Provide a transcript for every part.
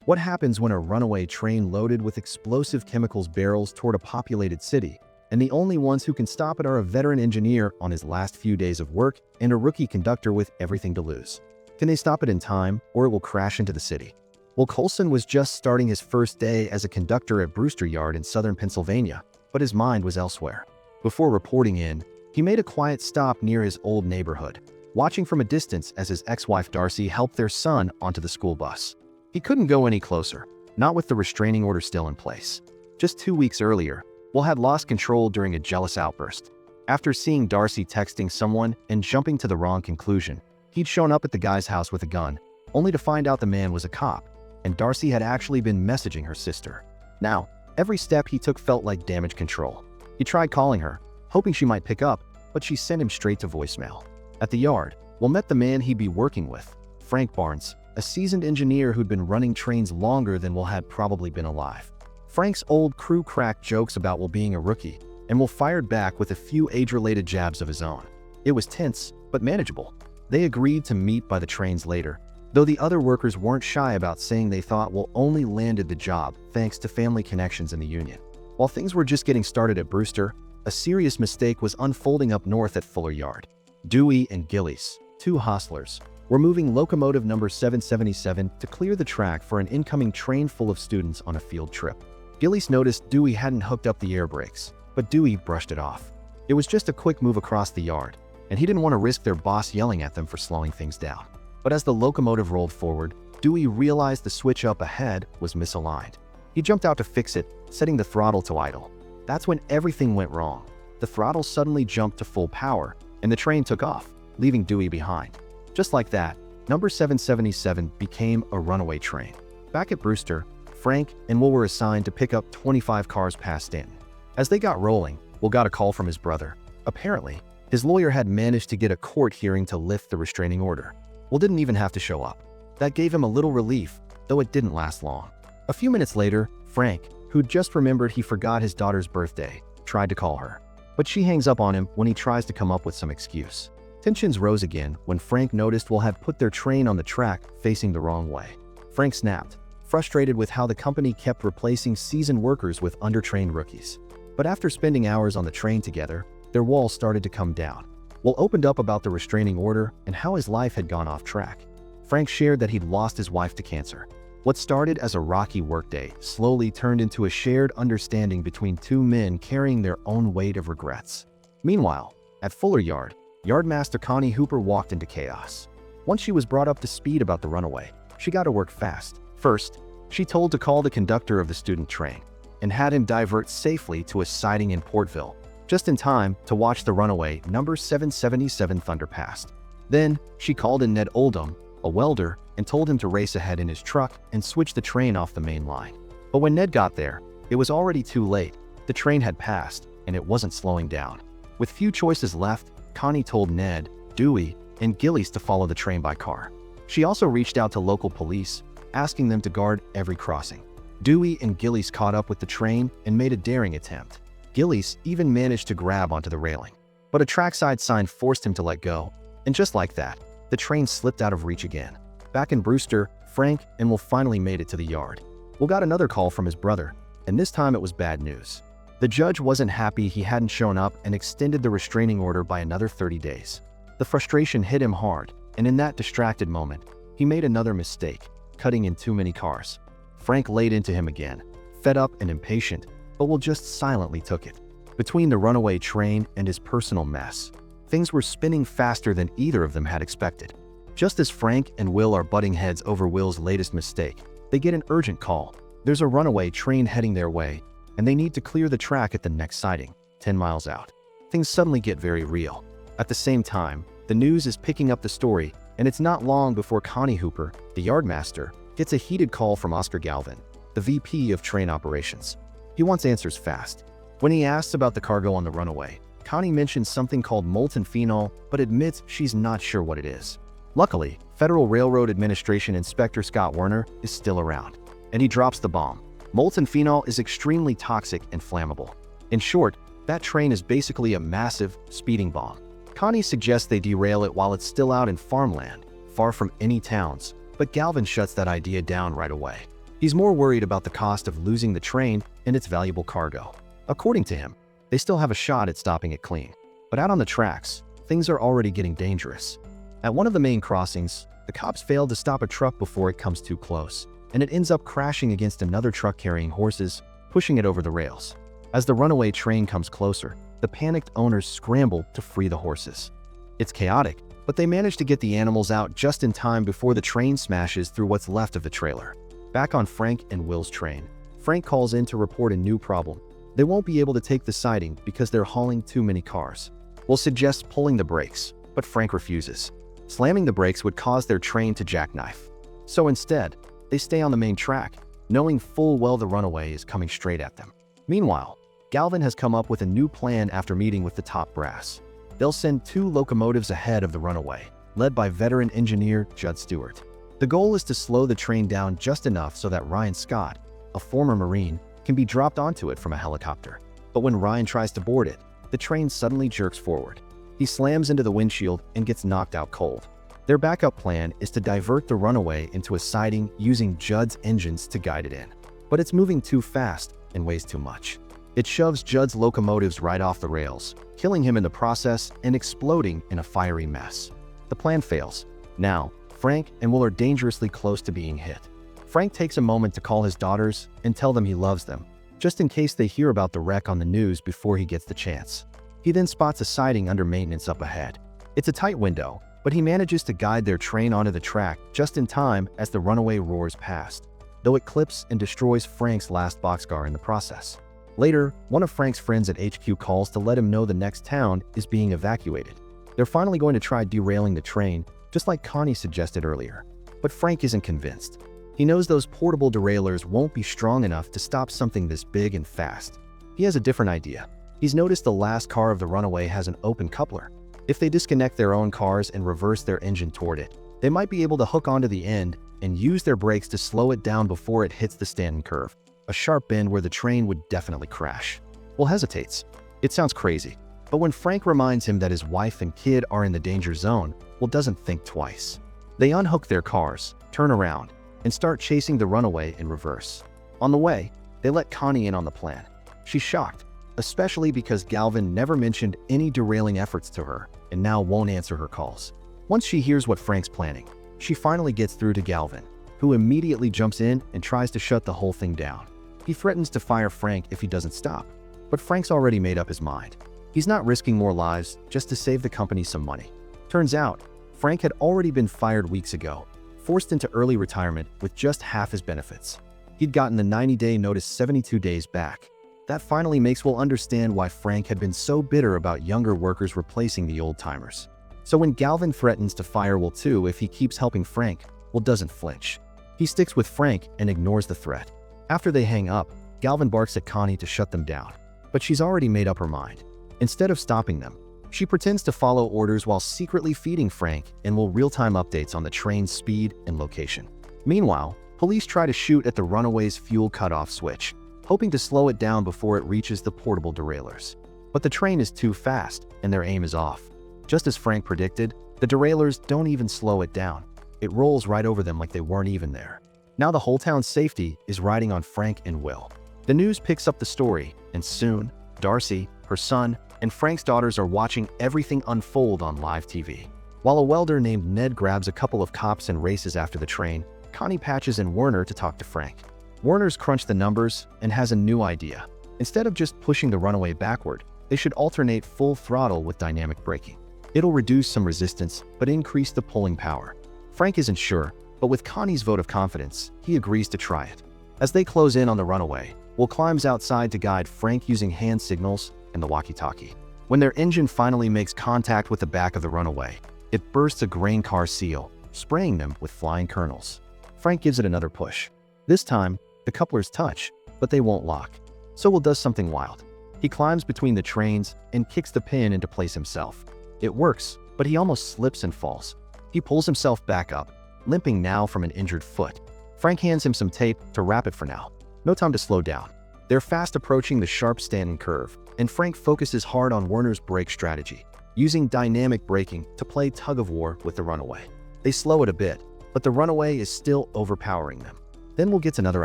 What happens when a runaway train loaded with explosive chemicals barrels toward a populated city, and the only ones who can stop it are a veteran engineer on his last few days of work and a rookie conductor with everything to lose? Can they stop it in time, or it will crash into the city? Will Colson was just starting his first day as a conductor at Brewster Yard in southern Pennsylvania, but his mind was elsewhere. Before reporting in, he made a quiet stop near his old neighborhood, watching from a distance as his ex-wife Darcy helped their son onto the school bus. He couldn't go any closer, not with the restraining order still in place. Just 2 weeks earlier, Will had lost control during a jealous outburst. After seeing Darcy texting someone and jumping to the wrong conclusion, he'd shown up at the guy's house with a gun, only to find out the man was a cop, and Darcy had actually been messaging her sister. Now, every step he took felt like damage control. He tried calling her, hoping she might pick up, but she sent him straight to voicemail. At the yard, Will met the man he'd be working with, Frank Barnes, a seasoned engineer who'd been running trains longer than Will had probably been alive. Frank's old crew cracked jokes about Will being a rookie, and Will fired back with a few age-related jabs of his own. It was tense, but manageable. They agreed to meet by the trains later, though the other workers weren't shy about saying they thought Will only landed the job thanks to family connections in the union. While things were just getting started at Brewster, a serious mistake was unfolding up north at Fuller Yard. Dewey and Gillies, two hustlers, were moving locomotive number 777 to clear the track for an incoming train full of students on a field trip. Gillies noticed Dewey hadn't hooked up the air brakes, but Dewey brushed it off. It was just a quick move across the yard, and he didn't want to risk their boss yelling at them for slowing things down. But as the locomotive rolled forward, Dewey realized the switch up ahead was misaligned. He jumped out to fix it, setting the throttle to idle. That's when everything went wrong. The throttle suddenly jumped to full power, and the train took off, leaving Dewey behind. Just like that, number 777 became a runaway train. Back at Brewster, Frank and Will were assigned to pick up 25 cars past Stanton. As they got rolling, Will got a call from his brother. Apparently, his lawyer had managed to get a court hearing to lift the restraining order. Will didn't even have to show up. That gave him a little relief, though it didn't last long. A few minutes later, Frank, who'd just remembered he forgot his daughter's birthday, tried to call her. But she hangs up on him when he tries to come up with some excuse. Tensions rose again when Frank noticed Will had put their train on the track facing the wrong way. Frank snapped, frustrated with how the company kept replacing seasoned workers with undertrained rookies. But after spending hours on the train together, their walls started to come down. Will opened up about the restraining order and how his life had gone off track. Frank shared that he'd lost his wife to cancer. What started as a rocky workday slowly turned into a shared understanding between two men carrying their own weight of regrets. Meanwhile, at Fuller Yard, Yardmaster Connie Hooper walked into chaos. Once she was brought up to speed about the runaway, she got to work fast. First, she told to call the conductor of the student train and had him divert safely to a siding in Portville, just in time to watch the runaway number 777 thunder past. Then, she called in Ned Oldham, a welder, and told him to race ahead in his truck and switch the train off the main line. But when Ned got there, it was already too late. The train had passed, and it wasn't slowing down. With few choices left, Connie told Ned, Dewey, and Gillies to follow the train by car. She also reached out to local police, asking them to guard every crossing. Dewey and Gillies caught up with the train and made a daring attempt. Gillies even managed to grab onto the railing, but a trackside sign forced him to let go, and just like that, the train slipped out of reach again. Back in Brewster, Frank and Will finally made it to the yard. Will got another call from his brother, and this time it was bad news. The judge wasn't happy he hadn't shown up and extended the restraining order by another 30 days. The frustration hit him hard, and in that distracted moment, he made another mistake, cutting in too many cars. Frank laid into him again, fed up and impatient, but Will just silently took it. Between the runaway train and his personal mess, things were spinning faster than either of them had expected. Just as Frank and Will are butting heads over Will's latest mistake, they get an urgent call. There's a runaway train heading their way, and they need to clear the track at the next siding, 10 miles out. Things suddenly get very real. At the same time, the news is picking up the story, and it's not long before Connie Hooper, the yardmaster, gets a heated call from Oscar Galvin, the VP of train operations. He wants answers fast. When he asks about the cargo on the runaway, Connie mentions something called molten phenol, but admits she's not sure what it is. Luckily, Federal Railroad Administration Inspector Scott Werner is still around, and he drops the bomb. Molten phenol is extremely toxic and flammable. In short, that train is basically a massive speeding bomb. Connie suggests they derail it while it's still out in farmland, far from any towns, but Galvin shuts that idea down right away. He's more worried about the cost of losing the train and its valuable cargo. According to him, they still have a shot at stopping it clean. But out on the tracks, things are already getting dangerous. At one of the main crossings, the cops fail to stop a truck before it comes too close, and it ends up crashing against another truck carrying horses, pushing it over the rails. As the runaway train comes closer, the panicked owners scramble to free the horses. It's chaotic, but they manage to get the animals out just in time before the train smashes through what's left of the trailer. Back on Frank and Will's train, Frank calls in to report a new problem. They won't be able to take the siding because they're hauling too many cars. Will suggests pulling the brakes, but Frank refuses. Slamming the brakes would cause their train to jackknife. So instead, they stay on the main track, knowing full well the runaway is coming straight at them. Meanwhile, Galvin has come up with a new plan after meeting with the top brass. They'll send 2 locomotives ahead of the runaway, led by veteran engineer Judd Stewart. The goal is to slow the train down just enough so that Ryan Scott, a former Marine, can be dropped onto it from a helicopter. But when Ryan tries to board it, the train suddenly jerks forward. He slams into the windshield and gets knocked out cold. Their backup plan is to divert the runaway into a siding using Judd's engines to guide it in. But it's moving too fast and weighs too much. It shoves Judd's locomotives right off the rails, killing him in the process and exploding in a fiery mess. The plan fails. Now, Frank and Will are dangerously close to being hit. Frank takes a moment to call his daughters and tell them he loves them, just in case they hear about the wreck on the news before he gets the chance. He then spots a siding under maintenance up ahead. It's a tight window, but he manages to guide their train onto the track just in time as the runaway roars past, though it clips and destroys Frank's last boxcar in the process. Later, one of Frank's friends at HQ calls to let him know the next town is being evacuated. They're finally going to try derailing the train, just like Connie suggested earlier. But Frank isn't convinced. He knows those portable derailleurs won't be strong enough to stop something this big and fast. He has a different idea. He's noticed the last car of the runaway has an open coupler. If they disconnect their own cars and reverse their engine toward it, they might be able to hook onto the end and use their brakes to slow it down before it hits the stand and curve, a sharp bend where the train would definitely crash. Will hesitates. It sounds crazy, but when Frank reminds him that his wife and kid are in the danger zone, Will doesn't think twice. They unhook their cars, turn around, and start chasing the runaway in reverse. On the way, they let Connie in on the plan. She's shocked, especially because Galvin never mentioned any derailing efforts to her and now won't answer her calls. Once she hears what Frank's planning, she finally gets through to Galvin, who immediately jumps in and tries to shut the whole thing down. He threatens to fire Frank if he doesn't stop, but Frank's already made up his mind. He's not risking more lives just to save the company some money. Turns out, Frank had already been fired weeks ago, forced into early retirement with just half his benefits. He'd gotten the 90-day notice 72 days back. That finally makes Will understand why Frank had been so bitter about younger workers replacing the old-timers. So when Galvin threatens to fire Will too if he keeps helping Frank, Will doesn't flinch. He sticks with Frank and ignores the threat. After they hang up, Galvin barks at Connie to shut them down, but she's already made up her mind. Instead of stopping them, she pretends to follow orders while secretly feeding Frank and Will real-time updates on the train's speed and location. Meanwhile, police try to shoot at the runaway's fuel cutoff switch, hoping to slow it down before it reaches the portable derailleurs. But the train is too fast and their aim is off. Just as Frank predicted, the derailleurs don't even slow it down. It rolls right over them like they weren't even there. Now the whole town's safety is riding on Frank and Will. The news picks up the story, and soon, Darcy, her son, and Frank's daughters are watching everything unfold on live TV. While a welder named Ned grabs a couple of cops and races after the train, Connie patches in Werner to talk to Frank. Werner's crunched the numbers and has a new idea. Instead of just pushing the runaway backward, they should alternate full throttle with dynamic braking. It'll reduce some resistance, but increase the pulling power. Frank isn't sure, but with Connie's vote of confidence, he agrees to try it. As they close in on the runaway, Will climbs outside to guide Frank using hand signals and the walkie-talkie. When their engine finally makes contact with the back of the runaway, it bursts a grain car seal, spraying them with flying kernels. Frank gives it another push. This time, the couplers touch, but they won't lock. So Will does something wild. He climbs between the trains and kicks the pin into place himself. It works, but he almost slips and falls. He pulls himself back up, limping now from an injured foot. Frank hands him some tape to wrap it for now. No time to slow down. They're fast approaching the sharp standing curve, and Frank focuses hard on Werner's brake strategy, using dynamic braking to play tug-of-war with the runaway. They slow it a bit, but the runaway is still overpowering them. Then Will gets another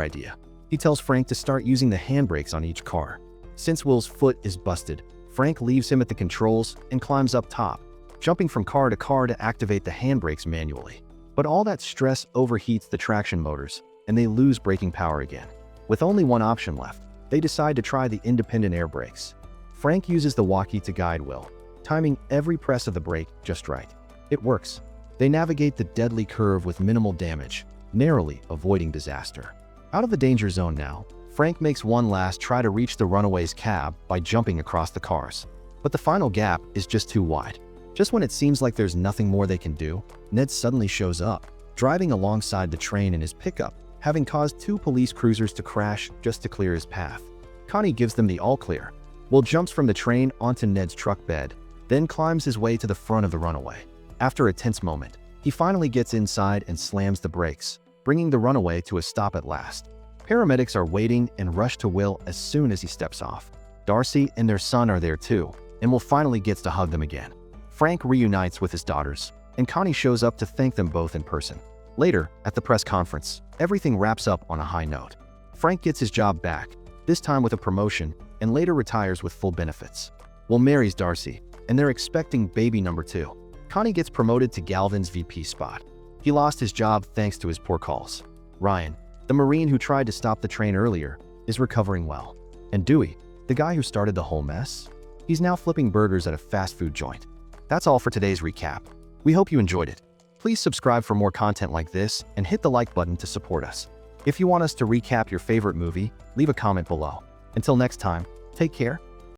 idea. He tells Frank to start using the handbrakes on each car. Since Will's foot is busted, Frank leaves him at the controls and climbs up top, jumping from car to activate the handbrakes manually. But all that stress overheats the traction motors, and they lose braking power again. With only one option left, they decide to try the independent air brakes. Frank uses the walkie to guide Will, timing every press of the brake just right. It works. They navigate the deadly curve with minimal damage, narrowly avoiding disaster. Out of the danger zone now, Frank makes one last try to reach the runaway's cab by jumping across the cars. But the final gap is just too wide. Just when it seems like there's nothing more they can do, Ned suddenly shows up, driving alongside the train in his pickup, having caused 2 police cruisers to crash just to clear his path. Connie gives them the all-clear. Will jumps from the train onto Ned's truck bed, then climbs his way to the front of the runaway. After a tense moment, he finally gets inside and slams the brakes, bringing the runaway to a stop at last. Paramedics are waiting and rush to Will as soon as he steps off. Darcy and their son are there too, and Will finally gets to hug them again. Frank reunites with his daughters, and Connie shows up to thank them both in person. Later, at the press conference, everything wraps up on a high note. Frank gets his job back, this time with a promotion, and later retires with full benefits. Will marries Darcy, and they're expecting baby number 2. Connie gets promoted to Galvin's VP spot. He lost his job thanks to his poor calls. Ryan, the Marine who tried to stop the train earlier, is recovering well. And Dewey, the guy who started the whole mess, he's now flipping burgers at a fast food joint. That's all for today's recap. We hope you enjoyed it. Please subscribe for more content like this and hit the like button to support us. If you want us to recap your favorite movie, leave a comment below. Until next time, take care.